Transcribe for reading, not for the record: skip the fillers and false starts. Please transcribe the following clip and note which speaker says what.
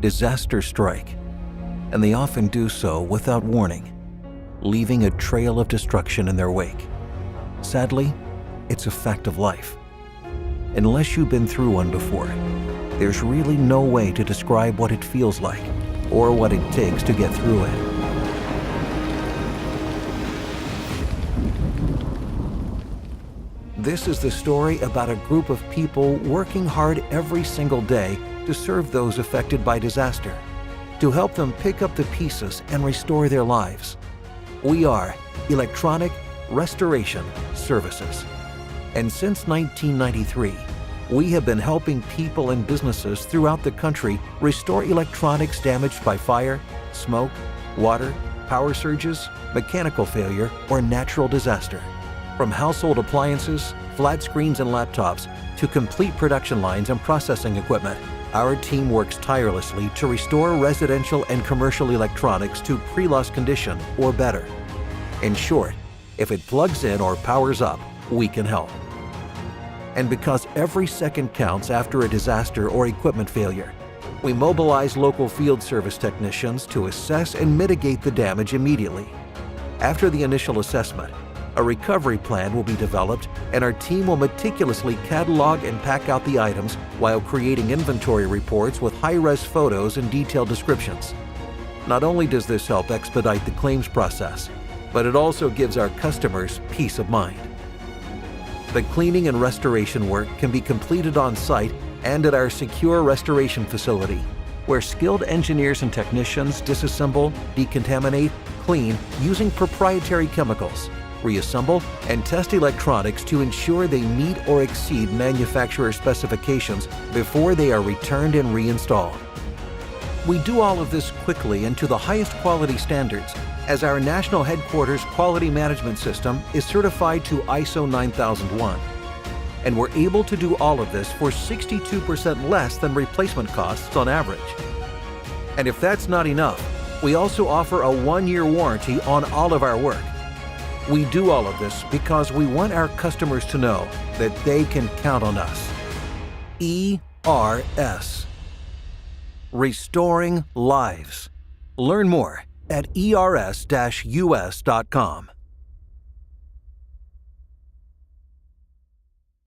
Speaker 1: disasters strike, and they often do so without warning, leaving a trail of destruction in their wake. Sadly, it's a fact of life. Unless you've been through one before, there's really no way to describe what it feels like or what it takes to get through it. This is the story about a group of people working hard every single day to serve those affected by disaster, to help them pick up the pieces and restore their lives. We are Electronic Restoration Services. And since 1993, we have been helping people and businesses throughout the country restore electronics damaged by fire, smoke, water, power surges, mechanical failure, or natural disaster. From household appliances, flat screens and laptops, to complete production lines and processing equipment, our team works tirelessly to restore residential and commercial electronics to pre-loss condition or better. In short, if it plugs in or powers up, we can help. And because every second counts after a disaster or equipment failure, we mobilize local field service technicians to assess and mitigate the damage immediately. After the initial assessment, a recovery plan will be developed, and our team will meticulously catalog and pack out the items while creating inventory reports with high-res photos and detailed descriptions. Not only does this help expedite the claims process, but it also gives our customers peace of mind. The cleaning and restoration work can be completed on site and at our secure restoration facility, where skilled engineers and technicians disassemble, decontaminate, clean using proprietary chemicals, reassemble, and test electronics to ensure they meet or exceed manufacturer specifications before they are returned and reinstalled. We do all of this quickly and to the highest quality standards, as our national headquarters quality management system is certified to ISO 9001. And we're able to do all of this for 62% less than replacement costs on average. And if that's not enough, we also offer a 1-year warranty on all of our work. We do all of this because we want our customers to know that they can count on us. ERS. Restoring lives. Learn more at ers-us.com.